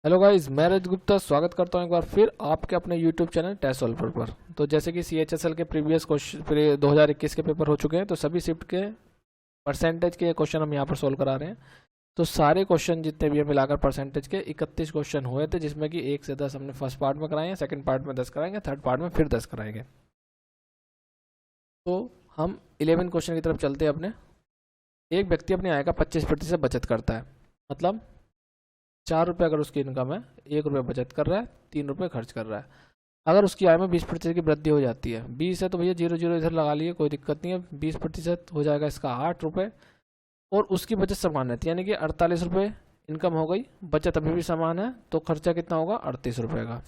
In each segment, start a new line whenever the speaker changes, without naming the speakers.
Hello guys, मैं रज गुप्ता स्वागत करता हूं एक बार फिर आपके अपने यूट्यूब चैनल टेस्ट सॉल्वर पर। तो जैसे कि CHSL के प्रीवियस क्वेश्चन 2021 के पेपर हो चुके हैं, तो सभी शिफ्ट के परसेंटेज के क्वेश्चन हम यहां पर सोल्व करा रहे हैं। तो सारे क्वेश्चन जितने भी हैं मिलाकर परसेंटेज के 31 क्वेश्चन हुए थे, जिसमें कि 1 से 10 हमने फर्स्ट पार्ट में कराए हैं, सेकेंड पार्ट में 10 कराएंगे, थर्ड पार्ट में फिर 10 कराएंगे। तो हम 11 क्वेश्चन की तरफ चलते हैं अपने। एक व्यक्ति अपनी आय का 25% बचत करता है, मतलब 4 रुपये अगर उसकी इनकम है, 1 रुपये बचत कर रहा है, 3 रुपये खर्च कर रहा है। अगर उसकी आय में 20% की वृद्धि हो जाती है, 20 है तो भैया 0 0 इधर लगा लिए, कोई दिक्कत नहीं है। 20% हो जाएगा इसका 8 रुपये, और उसकी बचत समान रहती है, यानी कि 48 रुपये इनकम हो गई, बचत अभी भी समान है, तो खर्चा कितना होगा 38 रुपये का।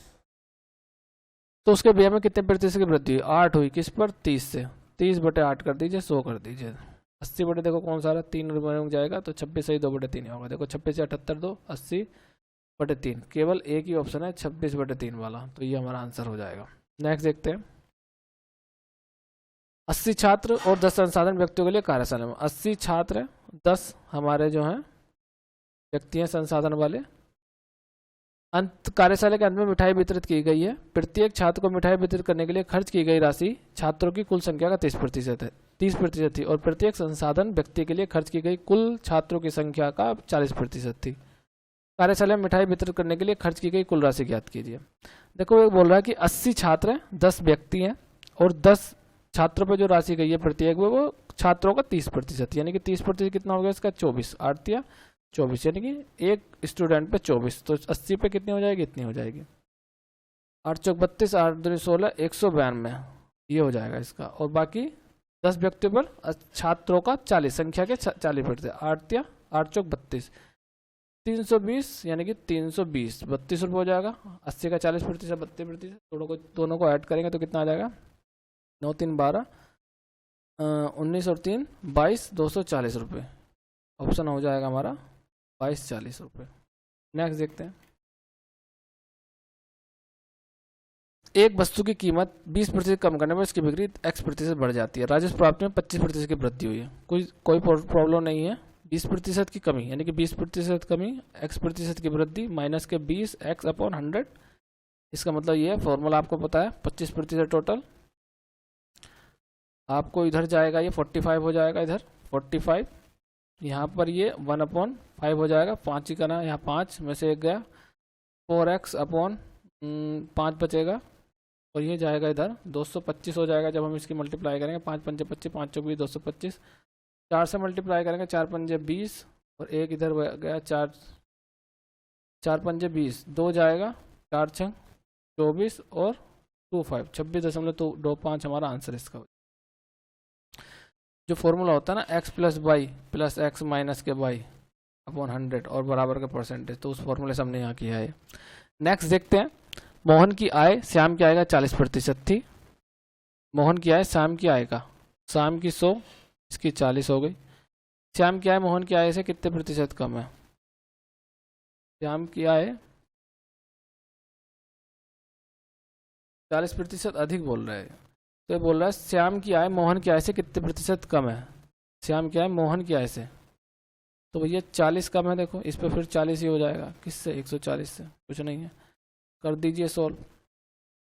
तो उसके व्यय में कितने प्रतिशत की वृद्धि हुई? 8 हुई, किस पर? 30 से। 30/8 कर दीजिए, 100 कर दीजिए। 80 बटे देखो कौन सा रहा, 3 रुपये में जाएगा, तो 26 सही 2/3 होगा। देखो 26 से 78 दो 80/3, केवल एक ही ऑप्शन है 26/3 वाला, तो ये हमारा आंसर हो जाएगा। नेक्स्ट देखते हैं। 80 छात्र और 10 संसाधन व्यक्तियों के लिए कार्यशाला में। 80 छात्र, 10 हमारे जो हैं व्यक्ति हैं संसाधन वाले। कार्यशाला के अंत में मिठाई वितरित की गई है। प्रत्येक छात्र को मिठाई वितरित करने के लिए खर्च की गई राशि छात्रों की कुल संख्या का 30% है, 30% थी, और प्रत्येक संसाधन व्यक्ति के लिए खर्च की गई कुल छात्रों की संख्या का 40% थी। कार्यशाला में मिठाई वितरित करने के लिए खर्च की गई कुल राशि ज्ञात कीजिए। देखो ये बोल रहा है कि 80 छात्र हैं, 10 व्यक्ति हैं, और 10 छात्रों पर जो राशि गई है प्रत्येक में, वो छात्रों का 30%, यानी कि 30% कितना हो गया इसका 24, 8 या 24, यानी कि एक स्टूडेंट पे 24, तो 80 पे कितनी हो जाएगी? इतनी हो जाएगी। 8 चौक 32, 8 दूनी 16, 192 ये हो जाएगा इसका। और बाकी 10 व्यक्तियों पर छात्रों का 40, संख्या के 40%, 8 या 8 चौक 32, 320, यानी कि 320, 32 रुपये हो जाएगा। 80 का 40%, 32%, दोनों को ऐड करेंगे तो कितना आ जाएगा? 9 3 12, 19 और 3 22, 240 रुपये। ऑप्शन हो जाएगा हमारा 22-40 रुपये। नेक्स्ट देखते हैं। एक वस्तु की कीमत 20% कम करने पर इसकी बिक्री X% बढ़ जाती है। राजस्व प्राप्ति में 25% की वृद्धि हुई है, कोई प्रॉब्लम नहीं है। 20% की कमी, यानी कि 20% कमी, X% की वृद्धि, माइनस के 20 X/100। इसका मतलब ये है, फॉर्मूला आपको पता है, 25% टोटल आपको इधर जाएगा, ये 45 हो जाएगा, इधर 45, यहाँ पर ये 1/5 हो जाएगा, 5 ही का ना, यहाँ 5 में से एक गया, 4x/5 बचेगा, और ये जाएगा इधर 225 हो जाएगा जब हम इसकी मल्टीप्लाई करेंगे। 5 पंजे 25, 5 चौक 20, 225, 4 से मल्टीप्लाई करेंगे, 4 पंजे 20, और एक इधर गया 4 पंजे 20, 2 जाएगा, 4 6 24, और 25, 26.25 हमारा आंसर इसका। जो फॉर्मूला होता है ना, x + y + x - y/100 और बराबर का परसेंटेज, तो उस फॉर्मूले से हमने यहाँ किया है। नेक्स्ट देखते हैं। मोहन की आय श्याम की आय का 40% थी। मोहन की आय श्याम की आय का, श्याम की 100, इसकी 40 हो गई। श्याम की आय मोहन की आय से कितने प्रतिशत कम है? श्याम की आय 40% अधिक बोल रहा है, तो ये बोल रहा है श्याम की आय मोहन की आय से कितने प्रतिशत कम है? श्याम की आय मोहन की आय से, तो भैया 40 कम है। देखो इस पर फिर 40 ही हो जाएगा, किससे? 140 से, कुछ नहीं है, कर दीजिए सोल्व।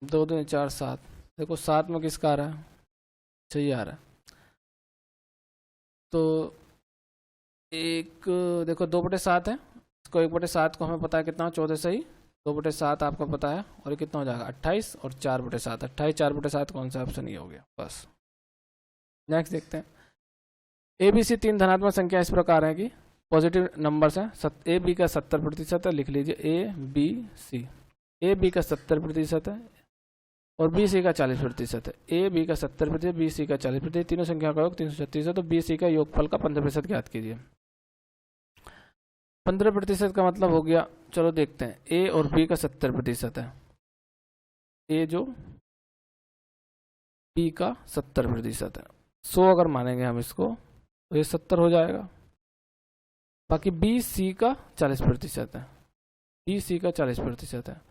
2 2 4 7, देखो 7 में किसका आ रहा है? सही आ रहा है। तो एक देखो 2/7 है, इसको 1/7 को हमें पता है कितना, 14 सही, 2/7 आपको पता है, और ये कितना हो जाएगा 28, और 4/7, 28 4/7 कौन सा ऑप्शन? ये हो गया बस। नेक्स्ट देखते हैं। ABC 3 धनात्मक संख्या इस प्रकार है कि पॉजिटिव नंबर्स हैं। AB का 70% है, लिख लीजिए ABC। AB का 70% है, और BC का 40% है। AB का 70%, BC का 40%, तीनों संख्या का योग 336 है, तो BC का योगफल का 15% ज्ञात कीजिए। 15% का मतलब हो गया, चलो देखते हैं। A और B का 70% है, A जो B का 70% है, 100 अगर मानेंगे हम इसको, तो ये 70 हो जाएगा। बाकी BC का 40% है, BC का 40% है।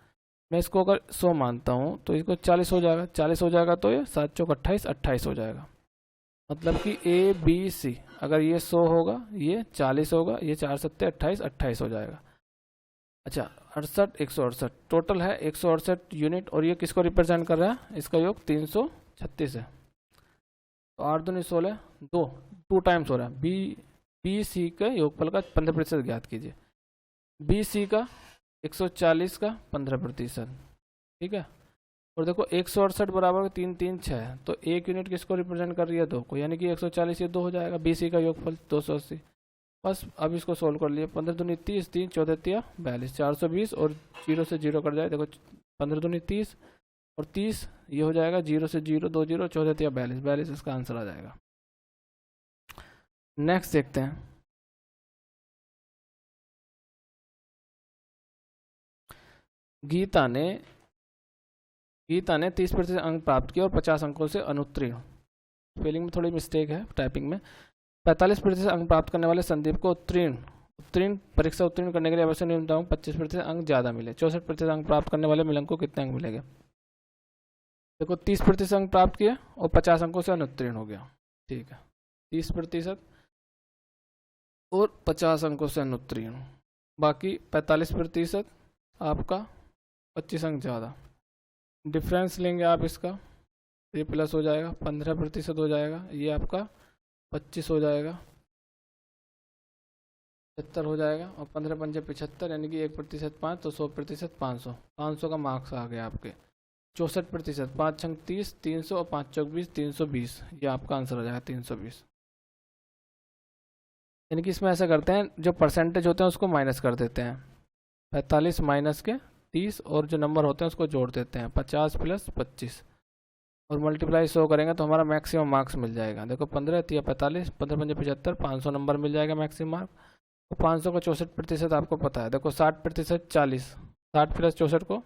मैं इसको अगर 100 मानता हूँ तो इसको 40 हो जाएगा, 40 हो जाएगा, तो ये 7 चौक 28, 28 हो जाएगा। मतलब कि ABC अगर ये 100 होगा, ये 40 होगा, ये 4 7 28, 28 हो जाएगा। अच्छा 168 टोटल है 168 यूनिट, और ये किसको रिप्रेजेंट कर रहा है, इसका योग 336 है। तो 8 दूनी 16, 2 टाइम्स हो रहा है। बी सी के योगफल का 15% ज्ञात कीजिए। बी सी का 140 का 15%, ठीक है। और देखो 168 बराबर 3 3 6, तो एक यूनिट किसको रिप्रेजेंट कर रही है, 2 को, यानी कि 140 ये 2 हो जाएगा। बी सी का योगफल 280। बस अब इसको सोल्व कर लिए। 15 दूनी 30, 3 14 42, 420, और 0 से 0 कट जाए। देखो 15 दूनी 30 और 30 ये हो जाएगा 0 से 0 2 0, 14 42, 42 इसका आंसर आ जाएगा। नेक्स्ट देखते हैं। गीता ने 30% अंक प्राप्त किए और 50 अंकों से अनुत्तीर्ण। स्पेलिंग में थोड़ी मिस्टेक है टाइपिंग में। 45% अंक प्राप्त करने वाले संदीप को परीक्षा उत्तीर्ण करने के लिए अवश्य न्यूनतम 25% अंक ज़्यादा मिले। 64% अंक प्राप्त करने वाले मिलन को कितने अंक मिलेंगे। देखो 30% अंक प्राप्त किए और 50 अंकों से अनुत्तीर्ण हो गया, ठीक है। 30% और 50 अंकों से अनुत्तीर्ण, बाकी 45% आपका 25 अंक ज़्यादा। डिफरेंस लेंगे आप इसका, ये प्लस हो जाएगा, 15% हो जाएगा, ये आपका 25 हो जाएगा, 75 हो जाएगा, और 15 पंजे 75, यानी कि 1% 5, तो 100% 500। 500 का मार्क्स आ गया आपके। 64%, 5 छंग 30, 300, और 5 चौक 20, 320, ये आपका आंसर हो जाएगा 320। यानी कि इसमें ऐसा करते हैं, जो परसेंटेज होते हैं उसको माइनस कर देते हैं। 45 माइनस के 30, और जो नंबर होते हैं उसको जोड़ देते हैं, 50 प्लस 25, और मल्टीप्लाई 100 करेंगे तो हमारा मैक्सिमम मार्क्स मिल जाएगा। देखो 15 3 45, 15 पंजे 75, 500 नंबर मिल जाएगा मैक्सिमम मार्क। तो 500 का 64% आपको पता है। देखो 60% 40, 60 प्लस 64 को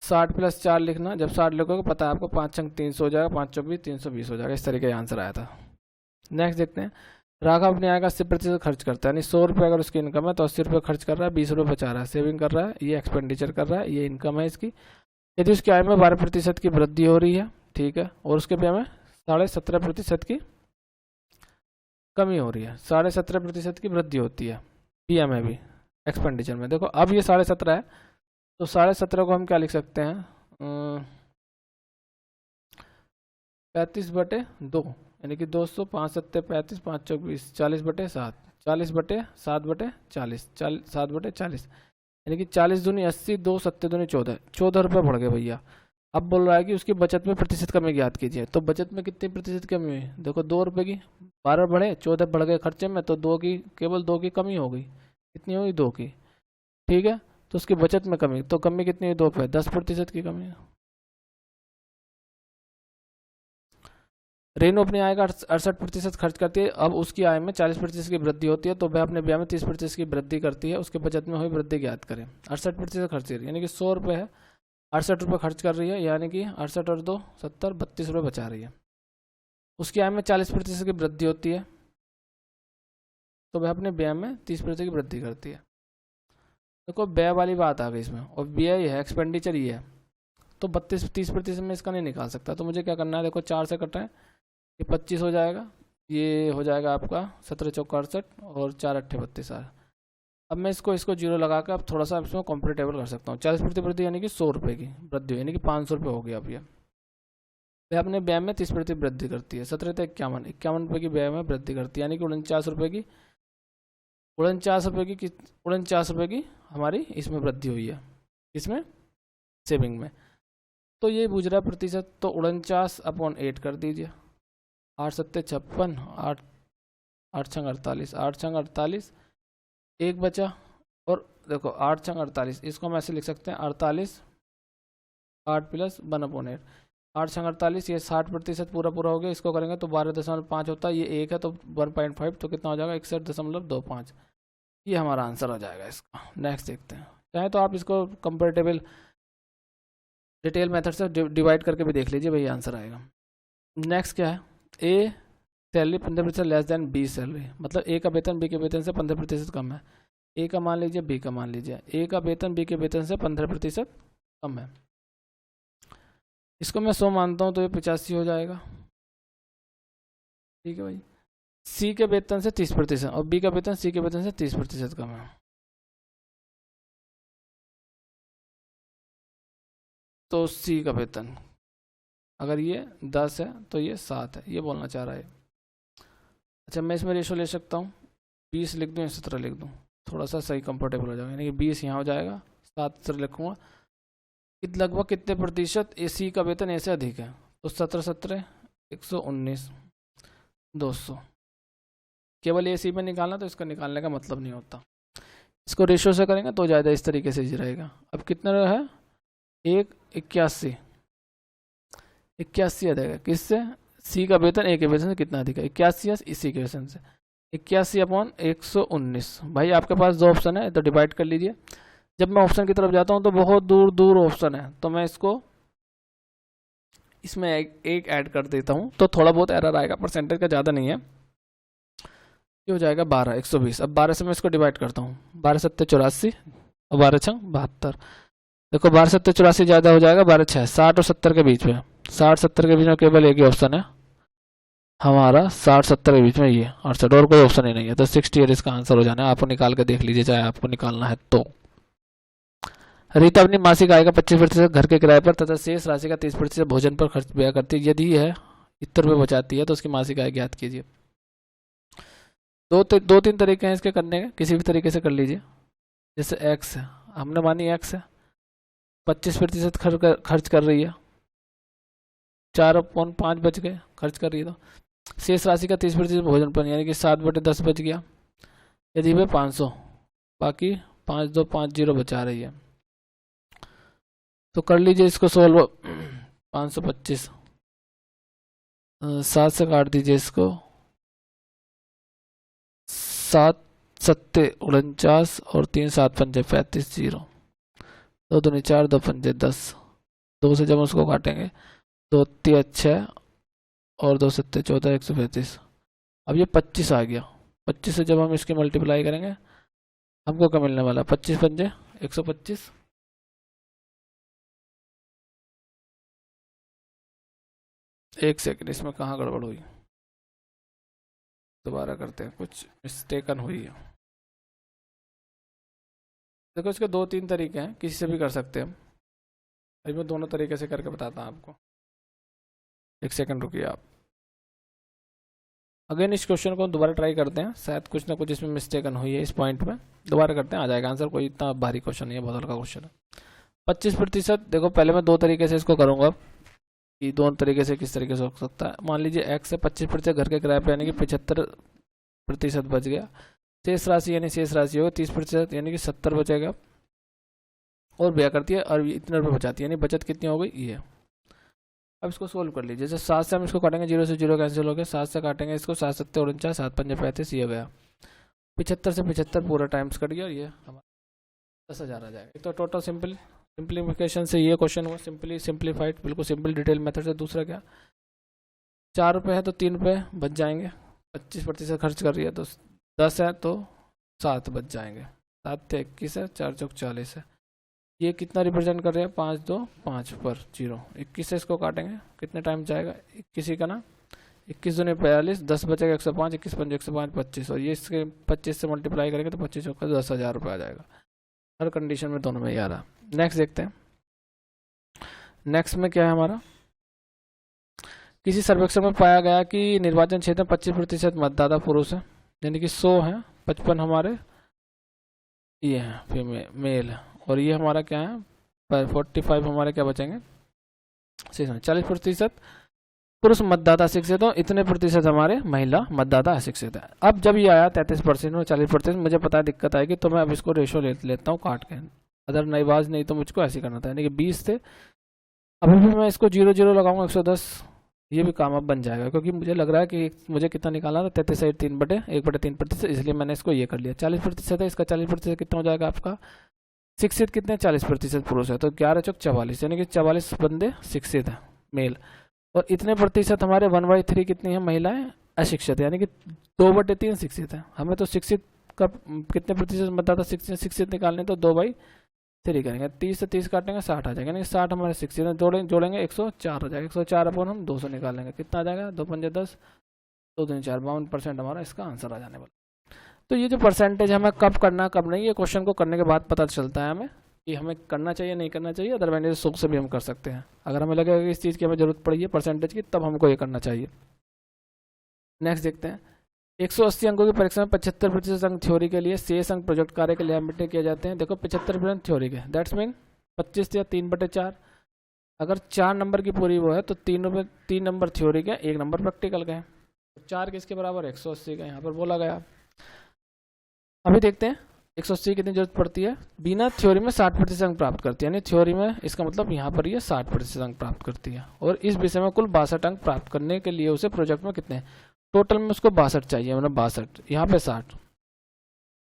60 प्लस 4 लिखना। जब 60 लिखोगे पता है आपको, 5 छंग 300 हो जाएगा, 5 चौक 20, 320 हो जाएगा। इस तरीके का आंसर आया था। नेक्स्ट देखते हैं। राघव अपने आय का 80% खर्च करता है, यानी 100 रुपये अगर उसकी इनकम है तो 80 रुपये खर्च कर रहा है, 20 रुपये बचा रहा है, सेविंग कर रहा है, ये एक्सपेंडिचर कर रहा है, ये इनकम है इसकी। यदि उसकी आय में 12% की वृद्धि हो रही है, ठीक है, और उसके व्यय में 17.5% की कमी हो रही है, 17.5% की वृद्धि होती है पीएम में भी, एक्सपेंडिचर में। देखो अब ये 17.5 है, तो 17.5 को हम क्या लिख सकते हैं, 35/2, यानी कि 200, 5 7 35, 5 चौक 20, 40/7, 40/7/40, 7/40, यानी कि 40 दूनी 80, 2 7 दूनी 14 रुपये बढ़ गए भैया। अब बोल रहा है कि उसकी बचत में प्रतिशत कमी ज्ञात कीजिए। तो बचत में कितनी प्रतिशत कमी हुई, देखो 2 रुपये की, 12 बढ़े, 14 बढ़ गए खर्चे में, तो केवल 2 की कमी हो गई। कितनी हुई, 2 की, ठीक है। तो उसकी बचत में कमी, तो कमी कितनी हुई, 2 पे 10% की कमी है। रेनू अपनी आय का 68% खर्च करती है, अब उसकी आय में 40% की वृद्धि होती है, तो वह अपने व्यय में 30% की वृद्धि करती है। उसके बचत में हुई वृद्धि ज्ञात करें। 68% खर्च कर रही है, यानी कि 100 रुपये है, 68 रुपये खर्च कर रही है, यानी कि 68 और 2 70, 32 रुपये बचा रही है। उसकी आय में 40% की वृद्धि होती है, तो वह अपने व्यय में 30% की वृद्धि करती है। देखो व्यय वाली बात आ गई इसमें, और व्यय है, एक्सपेंडिचर ये है, तो 30% में इसका नहीं निकाल सकता। तो मुझे क्या करना है, देखो 4 से कटाएं, ये 25 हो जाएगा, ये हो जाएगा आपका 17 चौक 68, और 4 8 32। अब मैं इसको 0 लगा कर अब थोड़ा सा इसमें कंपेरेटेबल कर सकता हूँ। 40% वृद्धि यानी कि 100 रुपये की वृद्धि, यानी कि 500 रुपये हो गया। अब ये अपने व्यय में 30% वृद्धि करती है। 17 से 51 रुपये की व्यय में वृद्धि करती है, यानी कि 49 रुपये की 49 रुपये की हमारी इसमें वृद्धि हुई है, इसमें सेविंग में। तो ये पूछ रहा है प्रतिशत, तो 49/8 कर दीजिए। 8 7 56, 8 छंग 48, 8 छंग 48, एक बचा, और देखो 8 छंग 48, इसको हम ऐसे लिख सकते हैं 48, 8 प्लस 1/8, 8 छंग 48, ये 60% पूरा हो गया। इसको करेंगे तो 12.5 होता है, ये 1 है तो 1.5, तो कितना हो जाएगा 61.25। ये हमारा आंसर हो जाएगा इसका। नेक्स्ट देखते हैं। चाहे तो आप इसको कंपेरेटिबल डिटेल मेथड से डिवाइड करके भी देख लीजिए, वही आंसर आएगा। नेक्स्ट क्या है, A salary 15% less than B salary, मतलब ए का वेतन बी के वेतन से 15% कम है। ए का मान लीजिए, बी का मान लीजिए, ए का वेतन बी के वेतन से 15% कम है। इसको मैं 100 मानता हूँ, तो ये 85 हो जाएगा, ठीक है भाई। सी के वेतन से 30% और बी का वेतन सी के वेतन से 30% कम है, तो सी का वेतन, अगर ये 10 है तो ये 7 है, ये बोलना चाह रहा है। अच्छा मैं इसमें रेशो ले सकता हूँ, 20 लिख दूँ या 17 लिख दूँ, थोड़ा सा सही कंफर्टेबल हो जाएगा, यानी कि 20 यहाँ हो जाएगा, 7 लिखूँगा। लगभग कितने प्रतिशत एसी का वेतन ऐसे अधिक है, तो 17 119 200। केवल एसी में निकालना, तो इसका निकालने का मतलब नहीं होता। इसको रेशो से करेंगे तो ज़्यादा इस तरीके से ही रहेगा। अब कितना है, 81 आ जाएगा, किससे, सी का वेतन ए के वेतन से कितना अधिक है, 81 इसी के वेतन से, 81/119। भाई आपके पास दो ऑप्शन है, तो डिवाइड कर लीजिए। जब मैं ऑप्शन की तरफ जाता हूँ तो बहुत दूर दूर ऑप्शन है, तो मैं इसको इसमें एक ऐड कर देता हूँ, तो थोड़ा बहुत एरर आएगा, परसेंटेज का ज़्यादा नहीं है। ये हो जाएगा 12 120। अब 12 से मैं इसको डिवाइड करता हूँ, 12 7 84 और 12 6 72। देखो 12 7 84 ज़्यादा हो जाएगा, 12 6 60 और 70 के बीच में, 60 70 के बीच में केवल एक ही ऑप्शन है हमारा, 60 70 के बीच में ये 68, और कोई ऑप्शन ही नहीं है। तो 68 इसका आंसर हो जाना है। आपको निकाल के देख लीजिए, चाहे आपको निकालना है तो। रीता अपनी मासिक आय का 25% घर के किराए पर तथा शेष राशि का 30% भोजन पर खर्च व्यय करती है। यदि है 70 रुपये बचाती है तो उसकी मासिक आय ज्ञात कीजिए। दो तीन तरीके हैं इसके करने के, किसी भी तरीके से कर लीजिए। जैसे एक्स है, हमने मानी एक्स है, 25% खर्च कर रही है, 4/5 बच गए खर्च कर रही है, तो शेष राशि का 30% भोजन पर, यानी कि 7/10 बच गया। यदि वे 500, बाकी 5 2 5 0 बचा रही है, तो कर लीजिए इसको सोल्व। 525 7 से काट दीजिए इसको, 7 7 49 और 3 7 5 35 0, 2 2 4 2 5 10, 2 से जब उसको काटेंगे 2 3 6 और 2 7 14 135। अब ये 25 आ गया, 25 से जब हम इसकी मल्टीप्लाई करेंगे हमको क्या मिलने वाला, 25 पंजे 125। एक सेकंड, इसमें कहाँ गड़बड़ हुई, दोबारा करते हैं, कुछ मिस्टेकन हुई है। देखो इसके 2-3 तरीके हैं, किसी से भी कर सकते हैं हम। अभी मैं दोनों तरीके से करके बताता हूँ आपको। एक सेकंड रुकिए आप। अगेन इस क्वेश्चन को दोबारा ट्राई करते हैं, शायद कुछ ना कुछ इसमें मिस्टेकन हुई है इस पॉइंट में। दोबारा करते हैं, आ जाएगा आंसर। कोई इतना भारी क्वेश्चन नहीं है, बहुत हल्का क्वेश्चन है। 25%, देखो पहले मैं 2 तरीके से इसको करूँगा कि दोनों तरीके से किस तरीके से हो सकता है। मान लीजिए एक्स से 25% घर के किराए पे, यानी कि 75% बच गया। शेष राशि यानी शेष राशि होगा 30%, यानी कि 70 बचेगा, और व्यय करती है और इतने रुपये बचाती है, यानी बचत कितनी हो गई ये। अब इसको सोल्व कर लीजिए। जैसे 7 से हम इसको काटेंगे, 0 से 0 कैंसिल हो गया, 7 से काटेंगे इसको, 7 7 49 7 5 35 ये गया। 75 से 75 पूरा टाइम्स कट गया, और ये हमारा 10,000 आ जाएगा। तो टोटल सिंप्लीफिकेशन से ये क्वेश्चन हुआ, सिंप्लीफाइड, बिल्कुल सिंपल डिटेल मेथड से। दूसरा क्या, 4 रुपये है तो 3 रुपये बच जाएंगे, 25% खर्च कर रही है, तो 10 है तो 7 बच जाएंगे, 7 से 21 है, 4 चौक 40 है। ये कितना रिप्रेजेंट कर रहे हैं, 5 2 5 पर 0, 21 से इसको काटेंगे, कितने टाइम जाएगा, 21 ही का ना, 21 दूनी 42, 10 बचेगा 105, 21 5 105 25, और ये इसके 25 से मल्टीप्लाई करेंगे तो 25 चौका 10,000 रुपये आ जाएगा। हर कंडीशन में दोनों में ही आ रहा। नेक्स्ट देखते हैं। नेक्स्ट में क्या है हमारा, किसी सर्वेक्षण में पाया गया कि निर्वाचन क्षेत्र में 25% मतदाता पुरुष है, यानी कि 100 है, 55 हमारे ये हैं फीमेल मेल है, और ये हमारा क्या है 45 हमारे क्या बचेंगे 40% पुरुष मतदाता अशिक्षित हो, इतने प्रतिशत हमारे महिला मतदाता अशिक्षित है। अब जब ये आया 33% और 40%, मुझे पता है दिक्कत आएगी, तो मैं अब इसको रेशो लेता हूँ काट के, अदर नई बात नहीं तो मुझको ऐसे करना था, यानी कि 20 थे। अभी भी मैं इसको 0 0 लगाऊंगा 110, ये भी काम अब बन जाएगा, क्योंकि मुझे लग रहा है कि मुझे कितना निकालना था 33/3/1/3%, इसलिए मैंने इसको ये कर लिया। 40% है, इसका 40% कितना हो जाएगा आपका, शिक्षित कितने 40% पुरुष है, तो 11 चौक 44, यानी कि 44 बंदे शिक्षित है मेल, और इतने प्रतिशत हमारे 1/3 कितनी है महिलाएं अशिक्षित, यानी कि 2/3 शिक्षित है। हमें तो शिक्षित का कितने प्रतिशत मतदाता शिक्षित निकालने, तो 2/3 करेंगे, 30 से 30 काटेंगे 60 आ जाएगा, यानी कि 60 हमारे शिक्षित है, जोड़ेंगे 104 आ जाएगा, 104 अपन हम 200 निकालेंगे, कितना आ जाएगा 2 5 10 2 3 4 52% हमारा इसका आंसर आ जाने वाला। तो ये जो परसेंटेज हमें कब करना कब नहीं, ये क्वेश्चन को करने के बाद पता चलता है हमें, कि हमें करना चाहिए नहीं करना चाहिए, अदरवाइज शौक से भी हम कर सकते हैं। अगर हमें लगेगा कि इस चीज़ की हमें ज़रूरत पड़ी है परसेंटेज की, तब हमको ये करना चाहिए। नेक्स्ट देखते हैं, 180 अंकों की परीक्षा में 75% अंक थ्योरी के लिए, शेष अंक प्रोजेक्ट कार्य के लिए सबमिट किए जाते हैं। देखो 75% थ्योरी के, दैट्स मीन 25 या 3/4। अगर 4 नंबर की पूरी वो है तो 3 नंबर थ्योरी के, 1 नंबर प्रैक्टिकल का है। 4 किसके बराबर, 180 का यहाँ पर बोला गया। अभी देखते हैं 180 कितनी जरूरत पड़ती है। बिना थ्योरी में 60% अंक प्राप्त करती है, यानी थ्योरी में इसका मतलब यहाँ पर ये 60% अंक प्राप्त करती है। और इस विषय में कुल 62 अंक प्राप्त करने के लिए उसे प्रोजेक्ट में कितने, टोटल में उसको 62 चाहिए, मतलब 62, यहाँ पे 60।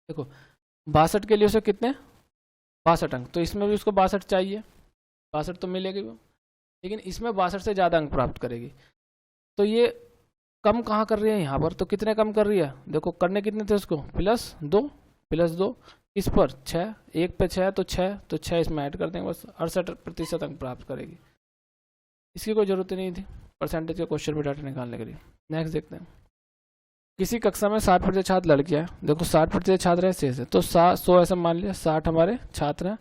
देखो 62 के लिए उसे कितने, 62 अंक, तो इसमें भी उसको 62 चाहिए, 62 तो मिलेगी वो, लेकिन इसमें 62 से ज़्यादा अंक प्राप्त करेगी। तो ये कम कहाँ कर रही है यहाँ पर, तो कितने कम कर रही है, देखो करने कितने थे उसको, +2 इस पर 6, 1 पे 6 तो 6, तो 6 इसमें ऐड कर देंगे, बस 68% अंक प्राप्त करेगी। इसकी कोई ज़रूरत नहीं थी परसेंटेज के क्वेश्चन में डाटा निकालने के लिए। नेक्स्ट देखते हैं, किसी कक्षा में 60% छात्र लड़कियां हैं। देखो 60% छात्र हैं शेष है, तो 100 ऐसा मान लिया, 60 हमारे छात्र हैं,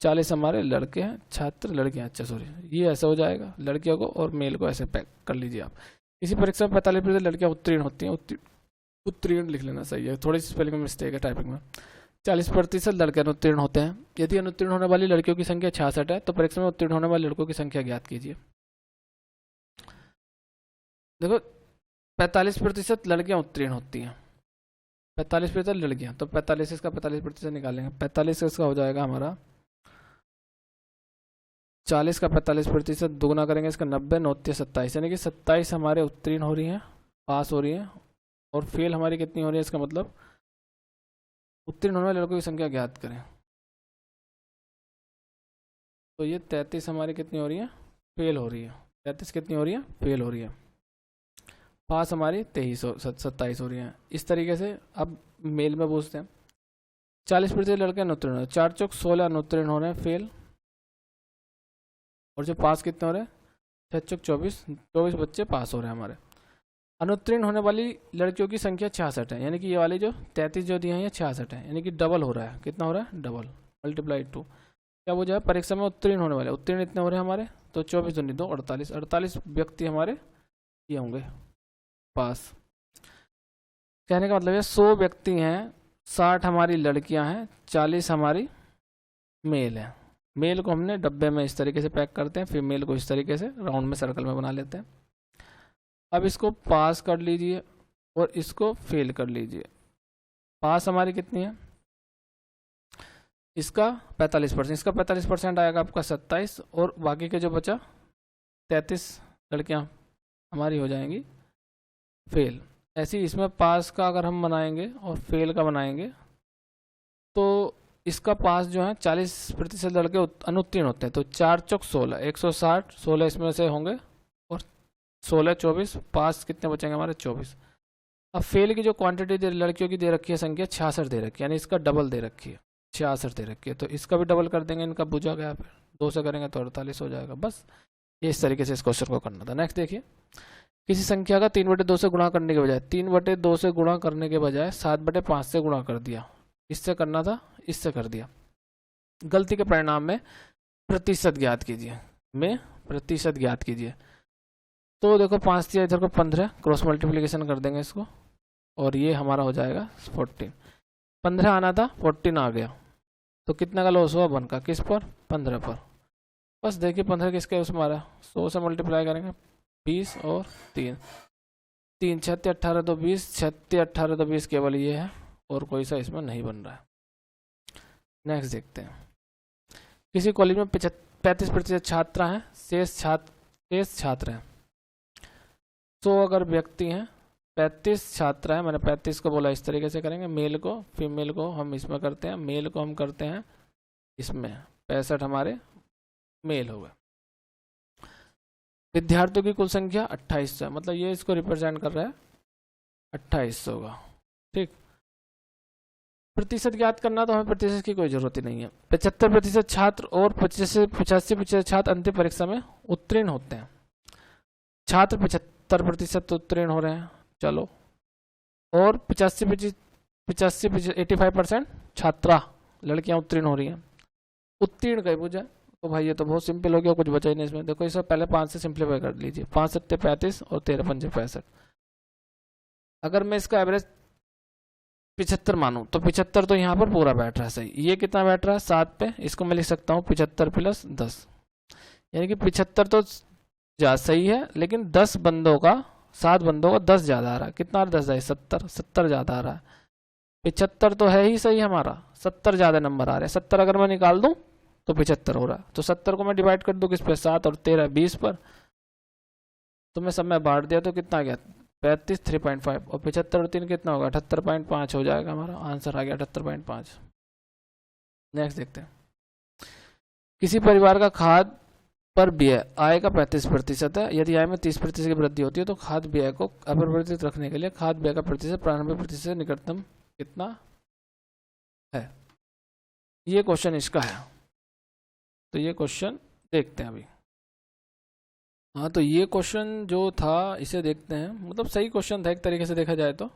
40 हमारे लड़के हैं, छात्र लड़कियां, अच्छा सॉरी ये ऐसा हो जाएगा, लड़कियों को और मेल को ऐसे पैक कर लीजिए आप। इसी परीक्षा में 45% लड़कियां उत्तीर्ण होती हैं, उत्तीर्ण लिख लेना सही है, थोड़ी सी स्पेलिंग में मिस्टेक है टाइपिंग में। 40% लड़के अनुत्तीर्ण होते हैं। यदि अनुत्तीर्ण होने वाली लड़कियों की संख्या 66 है तो परीक्षा में उत्तीर्ण होने वाले लड़कों की संख्या ज्ञात कीजिए। देखो 45% लड़कियां उत्तीर्ण होती हैं, 45% लड़कियां, तो 45 इसका 45% निकालेंगे, 45 इसका हो जाएगा हमारा 40 का 45% दोगुना करेंगे इसका 90, 9 27, यानी कि 27 हमारे उत्तीर्ण हो रही हैं, पास हो रही हैं, और फेल हमारी कितनी हो रही है, इसका मतलब उत्तीर्ण होने वाले लड़कों की संख्या ज्ञात करें। तो ये 33 हमारी कितनी हो रही है, फेल हो रही है, 33 कितनी हो रही है, फेल हो रही है, पास हमारी 27 हो रही है। इस तरीके से अब मेल में पूछते हैं, 40% लड़के अनुत्तीर्ण हो रहे हैं, 4 चौक 16 अनुत्तीर्ण हो रहे हैं, फेल, और जो पास कितने हो रहे हैं, 6 चौक 24 बच्चे पास हो रहे हैं हमारे। अनुत्तीर्ण होने वाली लड़कियों की संख्या 66 है, यानी कि ये वाली जो 33 जो दिए हैं ये 66 है, यानी कि डबल हो रहा है, कितना हो रहा है, डबल, मल्टीप्लाई 2, क्या वो जो है परीक्षा में उत्तीर्ण होने वाले, उत्तीर्ण इतने हो रहे हैं हमारे, तो 24 दूनी 2 48 व्यक्ति हमारे ये होंगे पास। कहने का मतलब है 100 व्यक्ति हैं, 60 हमारी लड़कियां हैं, 40 हमारी मेल है। मेल को हमने डब्बे में इस तरीके से पैक करते हैं, फिर मेल को इस तरीके से राउंड में सर्कल में बना लेते हैं। अब इसको पास कर लीजिए और इसको फेल कर लीजिए। पास हमारी कितनी है, इसका 45%, इसका 45% आएगा आपका 27, और बाकी के जो बचा 33 लड़कियां हमारी हो जाएंगी फेल। ऐसे ही इसमें पास का अगर हम बनाएंगे और फेल का बनाएंगे तो इसका पास जो है 40% लड़के अनुत्तीर्ण होते हैं, तो 4 चौक 16, 160, 16 इसमें से होंगे, और 16 24, पास कितने बचेंगे हमारे 24। अब फेल की जो क्वांटिटी दे लड़कियों की दे रखी है संख्या 66 दे रखी है, यानी इसका डबल दे रखी है, 66 दे रखी है, तो इसका भी डबल कर देंगे, इनका बुझा गया, फिर 2 से करेंगे तो 48 हो जाएगा। बस ये इस तरीके से इस क्वेश्चन को करना था। नेक्स्ट देखिए, किसी संख्या का 3/2 से गुणा करने के बजाय 3/2 से गुणा करने के बजाय 7/5 से गुणा कर दिया, इससे करना था, इससे कर दिया। गलती के परिणाम में प्रतिशत ज्ञात कीजिए, प्रतिशत ज्ञात कीजिए। तो देखो 5 दिया, इधर को 15, क्रॉस मल्टीप्लिकेशन कर देंगे इसको, और ये हमारा हो जाएगा 14। 15 आना था, 14 आ गया, तो कितना का लॉस हुआ, 1 का, किस पर, 15 पर। बस देखिए 15 किसके उसमें आ रहा है, 100 से मल्टीप्लाई करेंगे, 20 और 3 36 18 तो 20, 36 18 तो 20, केवल ये है, और कोई सा इसमें नहीं बन रहा है। नेक्स्ट देखते हैं, किसी कॉलेज में 35% छात्र हैं, शेष छात्र हैं। 100 अगर व्यक्ति हैं, 35 छात्र हैं, मैंने 35 को बोला, इस तरीके से करेंगे, मेल को फीमेल को हम इसमें करते हैं, मेल को हम करते हैं इसमें, 65 हमारे मेल हो गए। विद्यार्थियों की कुल संख्या 2800 है, मतलब ये इसको रिप्रेजेंट कर रहा है 2800 का, ठीक। प्रतिशत ज्ञात करना, तो हमें प्रतिशत की कोई जरूरत ही नहीं है। 75% छात्र और 85% छात्र अंतिम परीक्षा में उत्तीर्ण होते हैं। छात्र 75% उत्तीर्ण हो रहे हैं, चलो, और 85% छात्रा लड़कियां उत्तीर्ण हो रही हैं, उत्तीर्ण कहीं पूछा तो भाई ये तो बहुत सिंपल हो गया, कुछ बचा ही नहीं इसमें। देखो इसे पहले 5 से सिंप्लीफाई कर लीजिए, 5 सत्ते 35 और 13 पंजे 65। अगर मैं इसका एवरेज 75 मानूं तो 75 तो यहाँ पर पूरा बैठ रहा है सही। ये कितना बैठ रहा है 7 पे, इसको मैं लिख सकता हूँ 75 प्लस 10, यानी कि 75 तो सही है, लेकिन 10 बंदों का 7 बंदों का 10 ज्यादा आ रहा है। कितना 10 है 70, 70 ज्यादा आ रहा है। 75 तो है ही सही हमारा, 70 ज्यादा नंबर आ रहे हैं। 70 अगर मैं निकाल दूं तो 75 हो रहा है। तो 70 को मैं डिवाइड कर दूं किस पे, 7 और 13 20 पर, तो मैं सब में बांट दिया तो कितना आ गया 35 3.5 और 75 और 3 कितना होगा 78.5 हो जाएगा। हमारा आंसर आ गया 78.5। नेक्स्ट देखते हैं। किसी परिवार का खाद पर व्यय आय का 35% है। यदि आय में 30% की वृद्धि होती है तो खाद व्यय को अपरिवर्तित रखने के लिए खाद व्यय का प्रतिशत 95% से निकटतम कितना है। ये क्वेश्चन इसका है, तो ये क्वेश्चन देखते हैं अभी। हाँ तो ये क्वेश्चन जो था इसे देखते हैं, मतलब सही क्वेश्चन था एक तरीके से देखा जाए तो।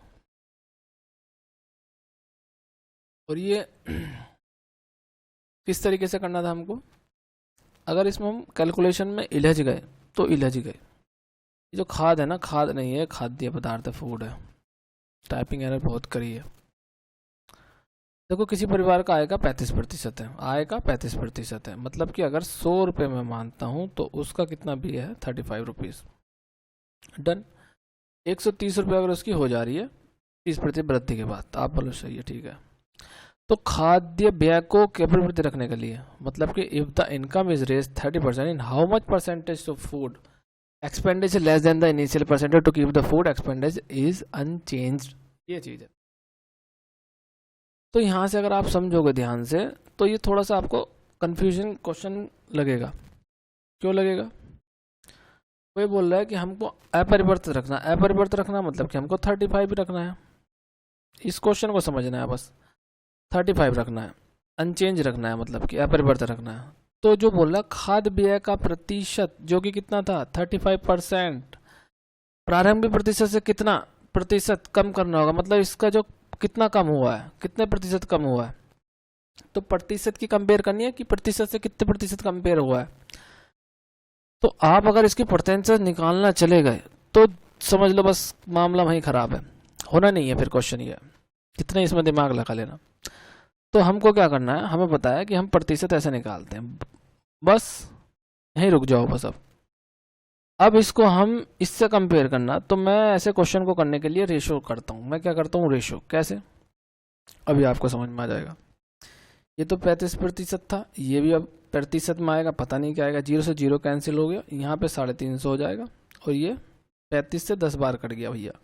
और ये किस तरीके से करना था हमको, अगर इसमें हम कैलकुलेशन में इलझ गए तो इलझ गए। जो खाद है ना, खाद नहीं है, खाद्य पदार्थ है, फूड है। टाइपिंग एरर बहुत करी है। देखो किसी परिवार का आय का 35% है, आय का 35% है, मतलब कि अगर 100 रुपये में मानता हूं तो उसका कितना भी है 35 रुपीज। डन। 130 रुपये अगर उसकी हो जा रही है 30% वृद्धि के बाद, तो आप बोलो सही है, ठीक है। तो खाद्य व्यय को कैपेबिलिटी रखने के लिए, मतलब कि if the income is raise 30% in how much percentage of food expenditure less than the initial percentage to keep the food expenditure is unchanged, ये चीज है। तो यहां से अगर आप समझोगे ध्यान से तो ये थोड़ा सा आपको कंफ्यूजन क्वेश्चन लगेगा। क्यों लगेगा, कोई बोल रहा है कि हमको अपरिवर्तित रखना, अपरिवर्तित रखना मतलब कि हमको 35 रखना है। इस क्वेश्चन को समझना है बस, 35 रखना है, अनचेंज रखना है, मतलब कि अपरिवर्तित रखना है। तो जो बोला खाद्य व्यय का प्रतिशत जो कि कितना था 35%, प्रारंभिक प्रतिशत से कितना प्रतिशत कम करना होगा, मतलब इसका जो कितना कम हुआ है, कितने प्रतिशत कम हुआ है। तो प्रतिशत की कंपेयर करनी है कि प्रतिशत से कितने प्रतिशत कंपेयर हुआ है। तो आप अगर इसकी परसेंटेज निकालना चले गए तो समझ लो बस मामला वहीं खराब है, होना नहीं है फिर क्वेश्चन ये, कितने इसमें दिमाग लगा लेना। तो हमको क्या करना है, हमें पता है कि हम प्रतिशत ऐसे निकालते हैं, बस यहीं रुक जाओ बस। अब इसको हम इससे कंपेयर करना, तो मैं ऐसे क्वेश्चन को करने के लिए रेशो करता हूँ। मैं क्या करता हूँ, रेशो। कैसे, अभी आपको समझ में आ जाएगा। ये तो 35% था, ये भी अब प्रतिशत में आएगा, पता नहीं क्या आएगा। 0 से 0 कैंसिल हो गया, यहाँ पे 350 हो जाएगा, और ये 35 से 10 बार कट गया भैया,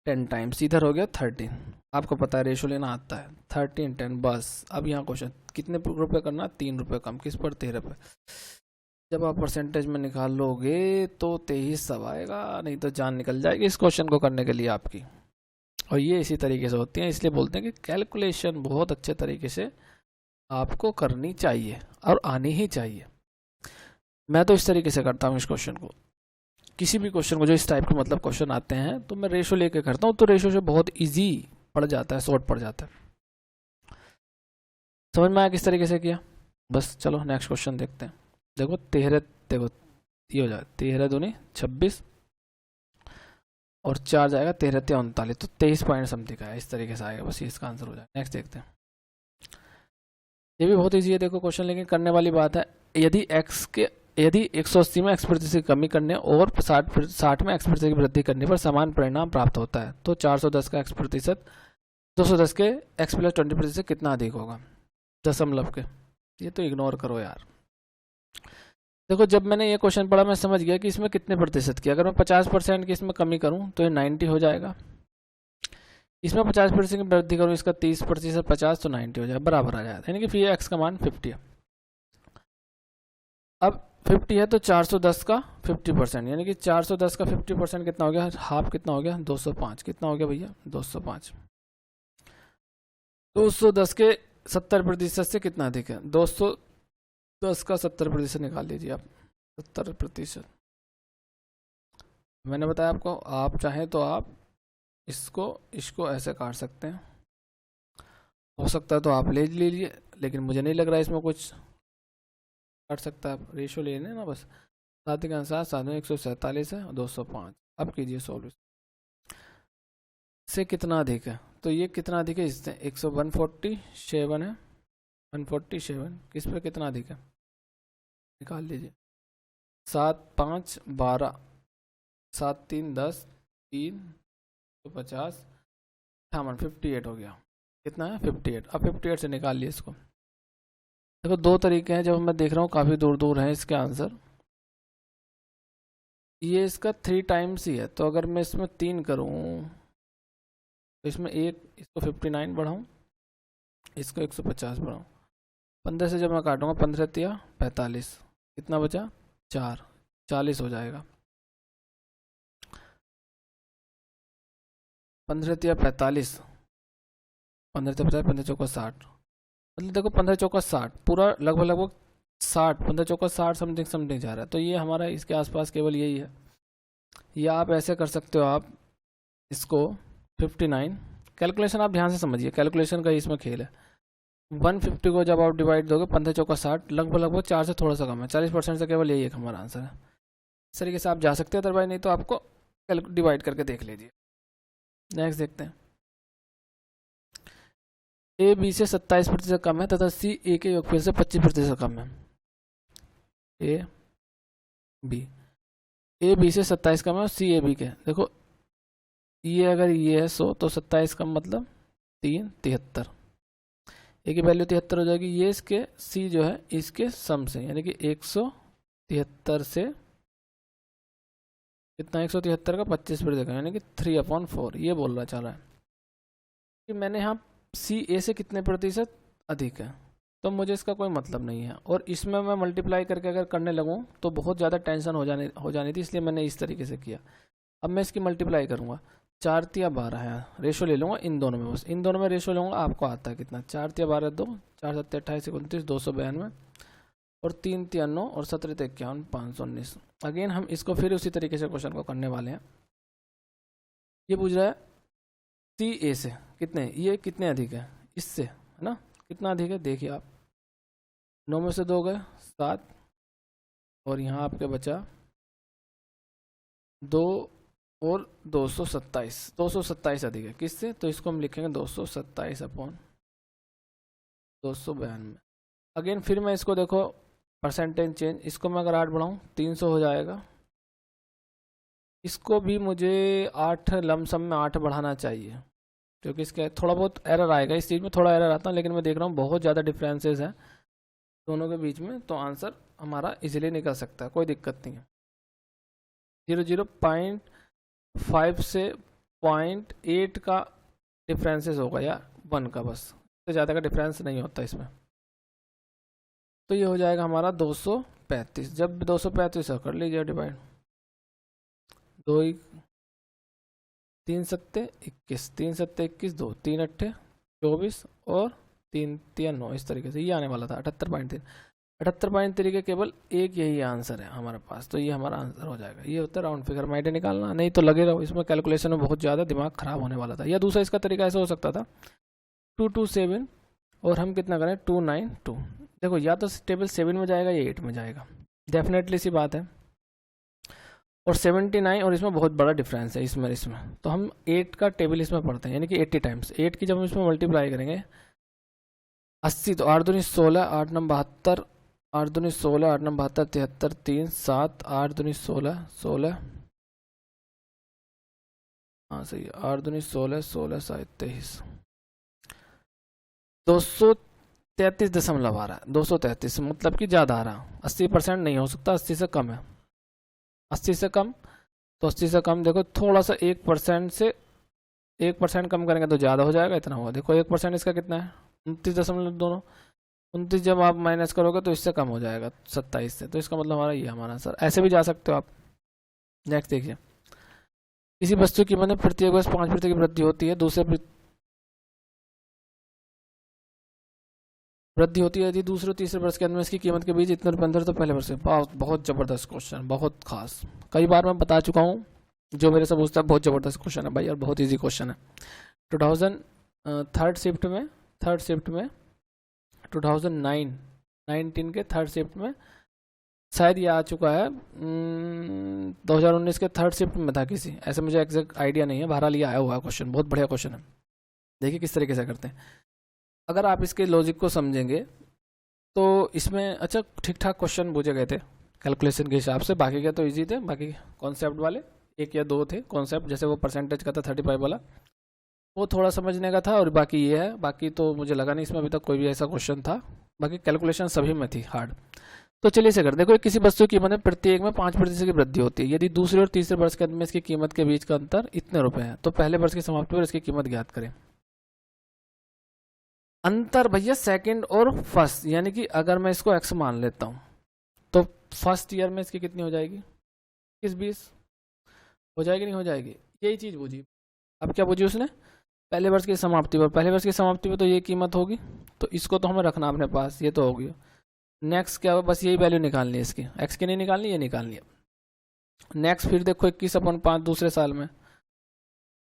10 टाइम्स, इधर हो गया 13। आपको पता है रेशो लेना आता है, 13 10 बस। अब यहाँ क्वेश्चन कितने रुपए करना, 3 रुपये कम, किस पर 13 पे। जब आप परसेंटेज में निकाल लोगे तो 23 सब आएगा, नहीं तो जान निकल जाएगी इस क्वेश्चन को करने के लिए आपकी। और ये इसी तरीके से होती है, इसलिए बोलते हैं कि कैलकुलेशन बहुत अच्छे तरीके से आपको करनी चाहिए और आनी ही चाहिए। मैं तो इस तरीके से करता हूँ इस क्वेश्चन को, किसी भी क्वेश्चन को जो इस टाइप के मतलब क्वेश्चन आते हैं तो मैं रेशो लेके करता हूँ, तो रेशो से बहुत इजी पड़ जाता है, शॉर्ट पड़ जाता है। समझ में आया किस तरीके से किया। बस चलो नेक्स्ट क्वेश्चन देखते हैं। देखो 13, देखो ये हो जाए 13 दूनी 26 और 4 जाएगा 13 39, तो 23 पॉइंट समथिंग का है, इस तरीके से आएगा, बस ये इसका आंसर हो जाए। नेक्स्ट देखते हैं। ये भी बहुत इजी है देखो क्वेश्चन, लेकिन करने वाली बात है। यदि 180 में x% की कमी करने और 60 में x% की वृद्धि करने पर समान परिणाम प्राप्त होता है तो 410 का x% 210 के x + 20% से कितना अधिक होगा, दशमलव के। ये तो इग्नोर करो यार। देखो जब मैंने ये क्वेश्चन पढ़ा मैं समझ गया कि इसमें कितने प्रतिशत की, अगर मैं 50% की इसमें कमी करूं तो ये 90 हो जाएगा। इसमें 50% की वृद्धि करूं, इसका 30% 50 तो 90 हो जाएगा, बराबर आ जाएगा, यानी कि फिर x का मान 50 है। अब 50 है तो 410 का 50%, यानी कि 410 का 50% कितना हो गया, हाफ कितना हो गया 205। कितना हो गया भैया 205। 210 के 70% से कितना अधिक है, 210 का 70% निकाल लीजिए आप, 70%। मैंने बताया आपको, आप चाहें तो आप इसको ऐसे काट सकते हैं, हो सकता है तो आप ले लीजिए, लेकिन मुझे नहीं लग रहा है इसमें कुछ काट सकता है, आप रेशियो लेने ना बस। 7 के अनुसार 7 में 147 है और 205। अब कीजिए सॉल्व। से कितना अधिक है, तो ये कितना अधिक है इससे 147 है, 147 किस पे कितना अधिक है निकाल लीजिए। 7 5 12, 7 3 10, 3 तो 50, 58 हो गया। कितना है 58। अब 58 से निकाल लिए इसको। देखो दो तरीके हैं, जब मैं देख रहा हूँ काफ़ी दूर दूर है इसके आंसर। ये इसका 3 टाइम्स ही है, तो अगर मैं इसमें 3 करूँ तो इसमें एक, इसको 59 बढ़ाऊँ, इसको 150 बढ़ाऊँ। 15 से जब मैं काटूंगा 15 तिया 45, कितना बचा 4, 40 हो जाएगा। 15 तिया 45, 15 तिया 50, 15 चौका 60, मतलब देखो 15 चौका 60 पूरा लगभग लगभग 60, 15 चौका 60 समथिंग समथिंग जा रहा है। तो ये हमारा इसके आसपास केवल यही है। या आप ऐसे कर सकते हो, आप इसको 59, कैलकुलेशन आप ध्यान से समझिए, कैलकुलेशन का ही इसमें खेल है। 150 को जब आप डिवाइड दोगे 15 चौका 60, लगभग लगभग 4 से थोड़ा सा कम है, 40% से केवल यही एक हमारा आंसर है। इस तरीके से आप जा सकते हैं, अदरवाइज नहीं तो आपको डिवाइड करके देख लीजिए। नेक्स्ट देखते हैं। ए बी से 27% कम है तथा सी ए के योगफल से 25% कम है। ए बी से 27 कम है और सी ए बी के, देखो ये अगर ये है 100 तो 27 कम मतलब 3 73, ए की वैल्यू 73 हो जाएगी। ये इसके सी जो है इसके सम से, यानी कि 173 से कितना 173 का 25% यानी कि 3/4, ये बोलना चाह रहा है कि मैंने यहाँ सी ए से कितने प्रतिशत अधिक है, तो मुझे इसका कोई मतलब नहीं है। और इसमें मैं मल्टीप्लाई करके अगर करने लगूँ तो बहुत ज़्यादा टेंशन हो जानी थी, इसलिए मैंने इस तरीके से किया। अब मैं इसकी मल्टीप्लाई करूँगा, 4 तिया 12 है, रेशो ले लूँगा इन दोनों में, बस इन दोनों में रेशो लूँगा। आपको आता है कितना, 4 तिया 12 2, 4 7 28 29, 292 और 3 तिया 9 और 17 51, 519। अगेन हम इसको फिर उसी तरीके से क्वेश्चन को करने वाले हैं। ये पूछ रहा है सी ए से कितने, ये कितने अधिक है इससे, है ना, कितना अधिक है देखिए आप। 9 में से 2 गए 7 और यहाँ आपके बचा 2 और 227 अधिक है किससे, तो इसको हम लिखेंगे 227/292। अगेन फिर मैं इसको देखो परसेंटेज चेंज, इसको मैं अगर 8 बढ़ाऊँ 300 हो जाएगा। इसको भी मुझे 8 लमसम में 8 बढ़ाना चाहिए, क्योंकि इसके थोड़ा बहुत एरर आएगा, इस चीज़ में थोड़ा एरर आता है, लेकिन मैं देख रहा हूँ बहुत ज़्यादा डिफरेंसेस है दोनों के बीच में, तो आंसर हमारा इजीली निकल सकता है, कोई दिक्कत नहीं है। 0.5 से 0.8 का डिफरेंसेस होगा या 1 का, बस इससे ज़्यादा का डिफरेंस नहीं होता इसमें। तो ये हो जाएगा हमारा 235। जब 235 कर लीजिए डिवाइड, 2 3 सत्ते 21, 3 सत्ते 21, 2 3 अट्ठे 24 और 3 3 9, इस तरीके से ये आने वाला था 78.3। 78.3 के केवल एक यही आंसर है हमारे पास, तो ये हमारा आंसर हो जाएगा। ये होता है राउंड फिगर, माइंडे निकालना, नहीं तो लगे रहो इसमें कैलकुलेशन में बहुत ज़्यादा दिमाग खराब होने वाला था। या दूसरा इसका तरीका ऐसा हो सकता था 227 और हम कितना करें 292। देखो या तो टेबल 7 में जाएगा या 8 में जाएगा, डेफिनेटली सी बात है। और 79 और इसमें बहुत बड़ा डिफरेंस है इसमें तो हम 8 का टेबल इसमें पढ़ते हैं, यानी कि 80 टाइम्स 8 की जब हम इसमें मल्टीप्लाई करेंगे 80, तो 8 दूनी 16, 8 नम 72, 8 दूनी 16, 8 नम 72, 73, 3 7, 8 दूनी 16 16, हाँ सही है, 8 दूनी 16 16 7 23, 233 आ रहा है, 233 मतलब कि ज़्यादा आ रहा है। 80% नहीं हो सकता, 80 से कम है। 80 से कम, तो 80 से कम देखो थोड़ा सा 1% से 1% कम करेंगे तो ज़्यादा हो जाएगा, इतना होगा। देखो 1% इसका कितना है 29.2, 29 जब आप माइनस करोगे तो इससे कम हो जाएगा 27 से, तो इसका मतलब हमारा ये हमारा आंसर। ऐसे भी जा सकते हो आप। नेक्स्ट देखिए, किसी वस्तु की कीमत में प्रत्येक वर्ष 5% की वृद्धि होती है, वृद्धि होती है यदि दूसरे और तीसरे वर्ष के अंदर इसकी कीमत के बीच इतने रुपये अंतर तो पहले वर्ष से। बहुत जबरदस्त क्वेश्चन, बहुत खास, कई बार मैं बता चुका हूँ, जो मेरे से पूछता है बहुत जबरदस्त क्वेश्चन है भाई, और बहुत इजी क्वेश्चन है। 2000 थर्ड शिफ्ट में 2009 19 के थर्ड शिफ्ट में, शायद ये आ चुका है 2019 के थर्ड शिफ्ट में था किसी, ऐसे मुझे एग्जैक्ट आइडिया नहीं है, बहरहाल ये आया हुआ है क्वेश्चन, बहुत बढ़िया क्वेश्चन है। देखिए किस तरीके से करते हैं, अगर आप इसके लॉजिक को समझेंगे तो इसमें अच्छा ठीक ठाक क्वेश्चन पूछे गए थे कैलकुलेशन के हिसाब से, बाकी के तो इजी थे, बाकी कॉन्सेप्ट वाले 1 या 2 थे कॉन्सेप्ट, जैसे वो परसेंटेज का था 35 वाला, वो थोड़ा समझने का था, और बाकी ये है, बाकी तो मुझे लगा नहीं इसमें अभी तक कोई भी ऐसा क्वेश्चन था, बाकी कैलकुलेशन सभी में थी हार्ड। तो चलिए इसे करते हैं। देखो किसी वस्तु की कीमत में प्रत्येक में 5% की वृद्धि होती है, यदि दूसरे और तीसरे वर्ष के अंत में इसकी कीमत के बीच का अंतर इतने रुपए है, तो पहले वर्ष की समाप्ति पर इसकी कीमत ज्ञात करें। अंतर भैया सेकंड और फर्स्ट, यानी कि अगर मैं इसको x मान लेता हूं तो फर्स्ट ईयर में इसकी कितनी हो जाएगी, 21-20 हो जाएगी, नहीं हो जाएगी, यही चीज बूझी। अब क्या बूझी उसने, पहले वर्ष की समाप्ति पर, पहले वर्ष की समाप्ति पर तो ये कीमत होगी, तो इसको तो हमें रखना अपने पास, ये तो होगी। नेक्स्ट क्या होगा, बस यही वैल्यू निकालनी है इसकी, x की नहीं निकालनी, ये निकालनी है। नेक्स्ट फिर देखो 21/5 दूसरे साल में,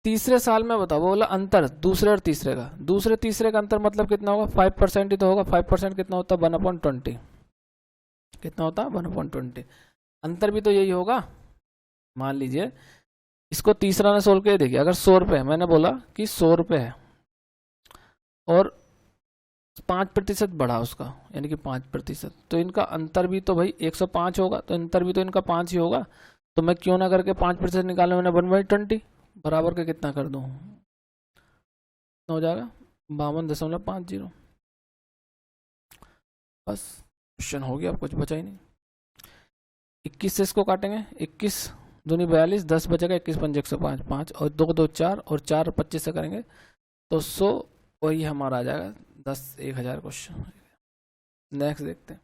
तीसरे साल में बताओ, वो बोला अंतर दूसरे और तीसरे का, दूसरे तीसरे का अंतर मतलब कितना होगा, 5% ही तो होगा। 5% कितना होता है, 1/20, कितना होता है 1/20, अंतर भी तो यही होगा। मान लीजिए इसको तीसरा ने सोल्व किया, देखिए अगर 100 रुपये है, मैंने बोला कि 100 रुपये है और 5% बढ़ा उसका, यानी कि 5%, तो इनका अंतर भी तो भाई 105 होगा, तो अंतर भी तो इनका 5 ही होगा, तो मैं क्यों ना करके 5% निकालने, मैंने 1/20 बराबर का कितना कर दूं, हो जाएगा 52.50, बस क्वेश्चन हो गया, अब कुछ बचा ही नहीं। 21 से इसको काटेंगे, 21 दूनी 42, 10 बचेगा, 21 पंजे 105, 5 और 2 2 4 और 4 25 से करेंगे तो 100, और ये हमारा आ जाएगा 10,000 क्वेश्चन। नेक्स्ट देखते हैं।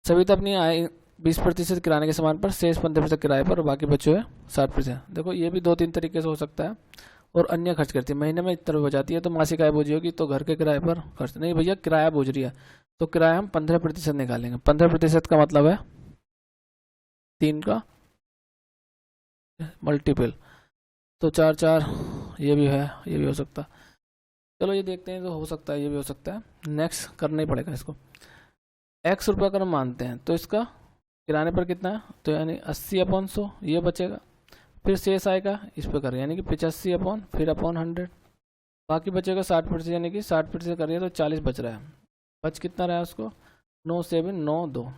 सभी तो अपनी आय 20% किराने के सामान पर, शेष 15% किराए पर, और बाकी बचे हुए 60%। देखो ये भी 2-3 तरीके से हो सकता है। और अन्य खर्च करती है, महीने में इतना बचाती है, तो मासिक आय बोझी होगी, तो घर के किराए पर खर्च नहीं, भैया किराया बोझ रही है, तो किराया हम 15% निकालेंगे। 15% का मतलब है 3 का मल्टीपल, तो 4 ये भी है, ये भी हो सकता है। चलो ये देखते हैं, तो हो सकता है, ये भी हो सकता है। नेक्स्ट करना ही पड़ेगा इसको। x रुपये अगर मानते हैं तो इसका किराने पर कितना है, तो यानी 80/100 ये बचेगा, फिर शेष आएगा इस पर करें, यानी कि 85 फिर अपॉन 100, बाकी बचेगा 60%, यानी कि 60% करिए तो 40 बच रहा है। बच कितना रहा है उसको, 9792,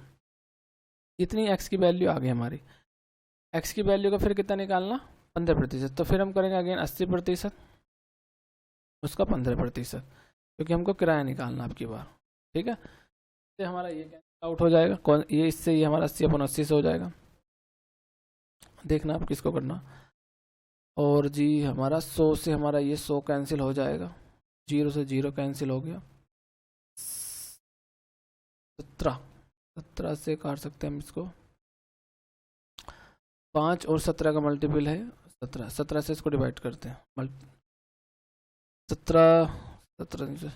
इतनी x की वैल्यू आ गई हमारी। x की वैल्यू का फिर कितना निकालना, 15%, तो फिर हम करेंगे अगेन 80%, उसका 15%, क्योंकि हमको किराया निकालना अब की बार, ठीक है। इससे हमारा ये कैंसिल आउट हो जाएगा, कौन ये, इससे ये हमारा 80/80 से हो जाएगा। देखना आप किसको करना, और जी हमारा 100 से हमारा ये 100 कैंसिल हो जाएगा, 0 से 0 कैंसिल हो गया, 17 से काट सकते हैं हम इसको, 5 और 17 का मल्टीपल है 17 से इसको डिवाइड करते हैं, 17 से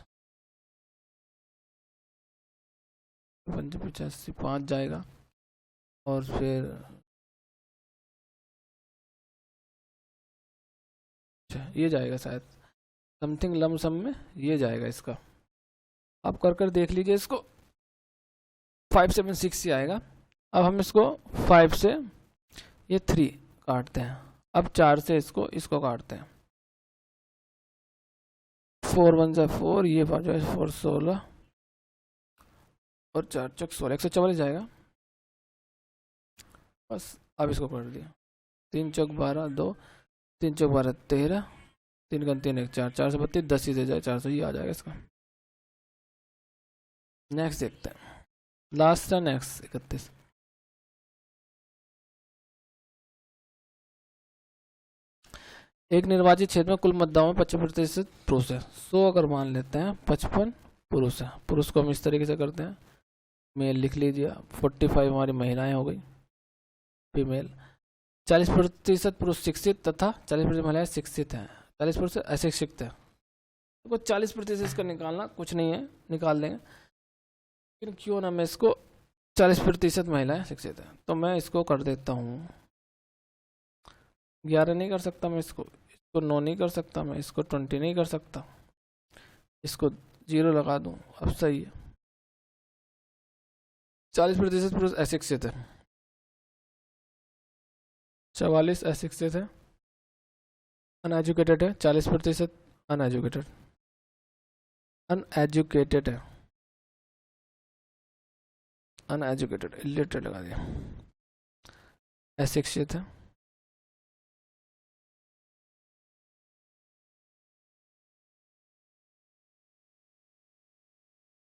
85 5 जाएगा, और फिर ये जाएगा शायद समथिंग लमसम में, ये जाएगा इसका, आप कर देख लीजिए इसको, 576 ही आएगा। अब हम इसको 5 से ये 3 काटते हैं, अब 4 से इसको काटते हैं, 4 1 जा 4, ये 4 16 और 4 चौक 16, 144 जाएगा। बस अब इसको कर दिया, 3 चौक 12 2, 3 चौक 12 13, 3 का 3 1 4, 4 से 32, 10 ही से जाए 400, ये आ जाएगा इसका। नेक्स्ट देखते हैं, लास्ट है नेक्स्ट 31। एक निर्वाचित क्षेत्र में कुल मतदाताओं में 55% पुरुष है, 100 अगर मान लेते हैं 55 पुरुष है, पुरुष को हम इस तरीके से करते हैं, मेल लिख लीजिए, 45 हमारी महिलाएं हो गई फीमेल, 40% पुरुष शिक्षित तथा 40% महिलाएं शिक्षित हैं, 40% अशिक्षित है, तो 40% इसका निकालना कुछ नहीं है, निकाल देंगे, लेकिन क्यों ना मैं इसको 40% महिलाएं शिक्षित है, तो मैं इसको कर देता हूँ 11 नहीं कर सकता मैं, इसको 9 नहीं कर सकता मैं, इसको 20 नहीं कर सकता, इसको 0 लगा दूं, अब सही है। 40% पुरुष अशिक्षित है, 44 अशिक्षित है, अनएजुकेटेड है, 40% अनएजुकेटेड, अनएजुकेटेड है, अनएजुकेटेड इलिटरेट लगा दिया, अशिक्षित है,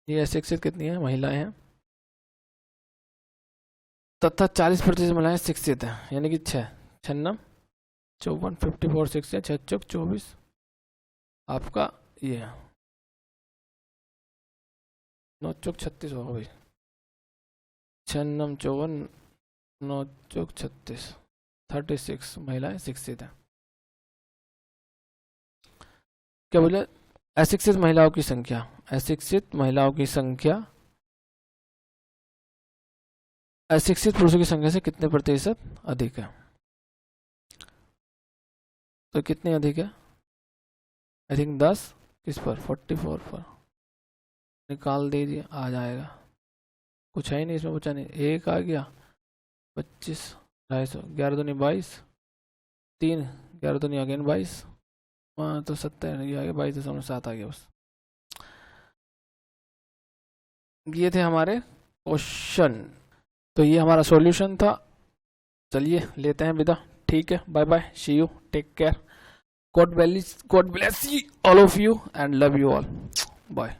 ये अशिक्षित कितनी है, महिलाएं हैं, तथा 40% महिलाएं शिक्षित हैं, यानी कि 6 6 54 54 6 6 चौक 24 आपका ये 9 चौक 36 होगा भाई, 6 54 9 चौक 36 36 महिलाएं शिक्षित हैं। क्या बोले, अशिक्षित महिलाओं की संख्या, अशिक्षित महिलाओं की संख्या अशिक्षित पुरुषों की संख्या से कितने प्रतिशत अधिक है, तो कितने अधिक है, आई थिंक 10 किस पर 44 पर, निकाल दीजिए आ जाएगा, कुछ है ही नहीं इसमें बचा नहीं, एक आ गया 25 250 11 दूनी 22 3 11 दूनी अगेन 22 तो 70 ये आ गया 22.7 आ गया बस। ये थे हमारे क्वेश्चन, तो ये हमारा सॉल्यूशन था। चलिए लेते हैं विदा, ठीक है, bye bye, see you, take care, God bless you all of you and love you all, bye.